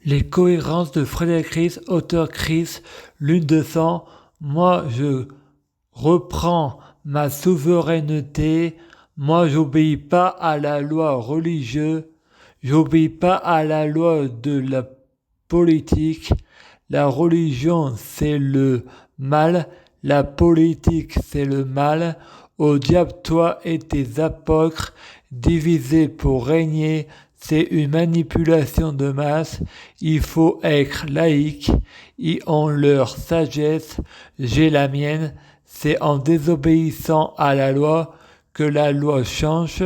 Les cohérences de Frédéric Ries, auteur Ries, Lune de sang. Moi, je reprends ma souveraineté. Moi, j'obéis pas à la loi religieuse. J'obéis pas à la loi de la politique. La religion, c'est le mal. La politique, c'est le mal. Au diable, toi et tes apôtres, divisés pour régner, c'est une manipulation de masse. Il faut être laïque. Ils ont leur sagesse, j'ai la mienne. C'est en désobéissant à la loi que la loi change.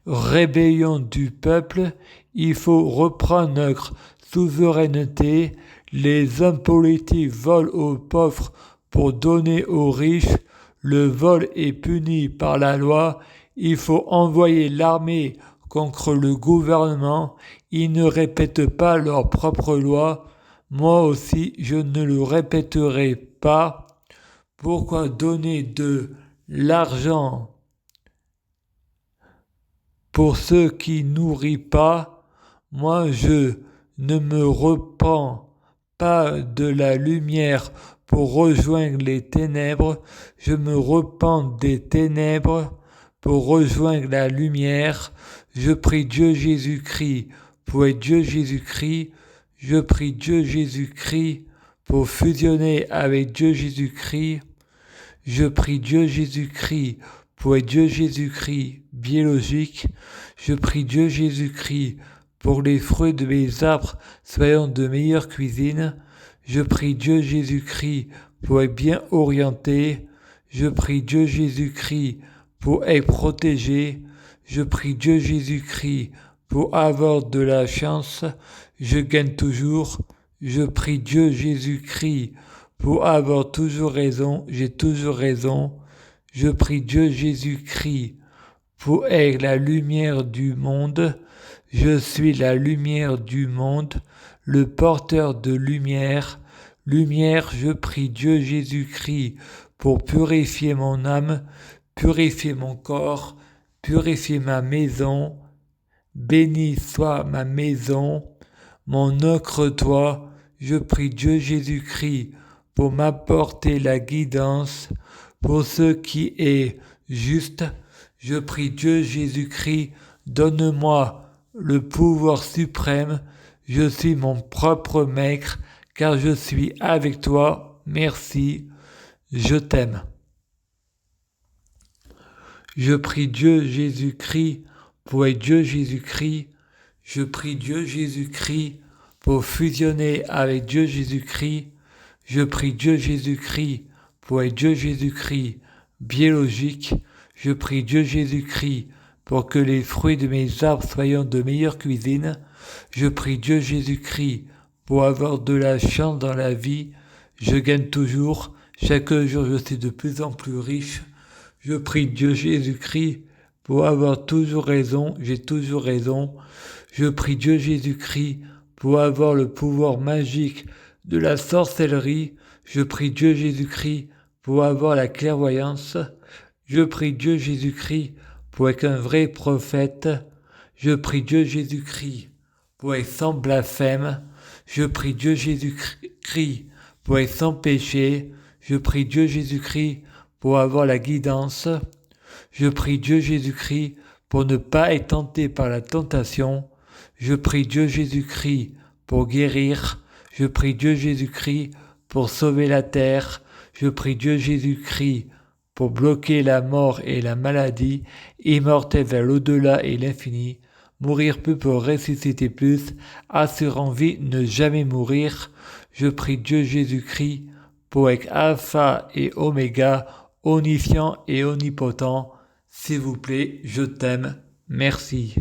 Rébellion du peuple, il faut reprendre notre souveraineté. Les hommes politiques volent aux pauvres pour donner aux riches. Le vol est puni par la loi. Il faut envoyer l'armée contre le gouvernement. Ils ne répètent pas leur propre loi. Moi aussi, je ne le répéterai pas. Pourquoi donner de l'argent pour ceux qui nourrissent pas? Moi, je ne me repens pas de la lumière pour rejoindre les ténèbres. Je me repens des ténèbres pour rejoindre la lumière. Je prie Dieu Jésus-Christ pour être Dieu Jésus-Christ. Je prie Dieu Jésus-Christ pour fusionner avec Dieu Jésus-Christ. Je prie Dieu Jésus-Christ pour être Dieu Jésus-Christ biologique. Je prie Dieu Jésus-Christ pour les fruits de mes arbres soyant de meilleure cuisine. Je prie Dieu Jésus-Christ pour être bien orienté. Je prie Dieu Jésus-Christ pour être protégé. Je prie Dieu Jésus-Christ pour avoir de la chance. Je gagne toujours. Je prie Dieu Jésus-Christ pour avoir toujours raison. J'ai toujours raison. Je prie Dieu Jésus-Christ pour être la lumière du monde. Je suis la lumière du monde, le porteur de lumière. Lumière, je prie Dieu Jésus-Christ pour purifier mon âme, purifier mon corps, purifier ma maison. Béni soit ma maison, mon ocre-toi. Je prie Dieu Jésus-Christ pour m'apporter la guidance. Pour ce qui est juste, je prie Dieu Jésus-Christ, donne-moi le pouvoir suprême. Je suis mon propre maître, car je suis avec toi. Merci, je t'aime. Je prie Dieu Jésus-Christ pour être Dieu Jésus-Christ. Je prie Dieu Jésus-Christ pour fusionner avec Dieu Jésus-Christ. Je prie Dieu Jésus-Christ pour être Dieu Jésus-Christ biologique. Je prie Dieu Jésus-Christ pour que les fruits de mes arbres soient de meilleure cuisine. Je prie Dieu Jésus-Christ pour avoir de la chance dans la vie. Je gagne toujours. Chaque jour, je suis de plus en plus riche. Je prie Dieu Jésus-Christ pour avoir toujours raison. J'ai toujours raison. Je prie Dieu Jésus-Christ pour avoir le pouvoir magique de la sorcellerie. Je prie Dieu Jésus-Christ pour avoir la clairvoyance. Je prie Dieu Jésus-Christ pour être un vrai prophète. Je prie Dieu Jésus-Christ pour être sans blasphème. Je prie Dieu Jésus-Christ pour être sans péché. Je prie Dieu Jésus-Christ pour avoir la guidance. Je prie Dieu Jésus-Christ pour ne pas être tenté par la tentation. Je prie Dieu Jésus-Christ pour guérir. Je prie Dieu Jésus-Christ pour sauver la terre. Je prie Dieu Jésus-Christ pour bloquer la mort et la maladie, immortel vers l'au-delà et l'infini. Mourir plus pour ressusciter plus, assurant vie, ne jamais mourir. Je prie Dieu Jésus-Christ pour être alpha et oméga, omniscient et omnipotent. S'il vous plaît, je t'aime. Merci.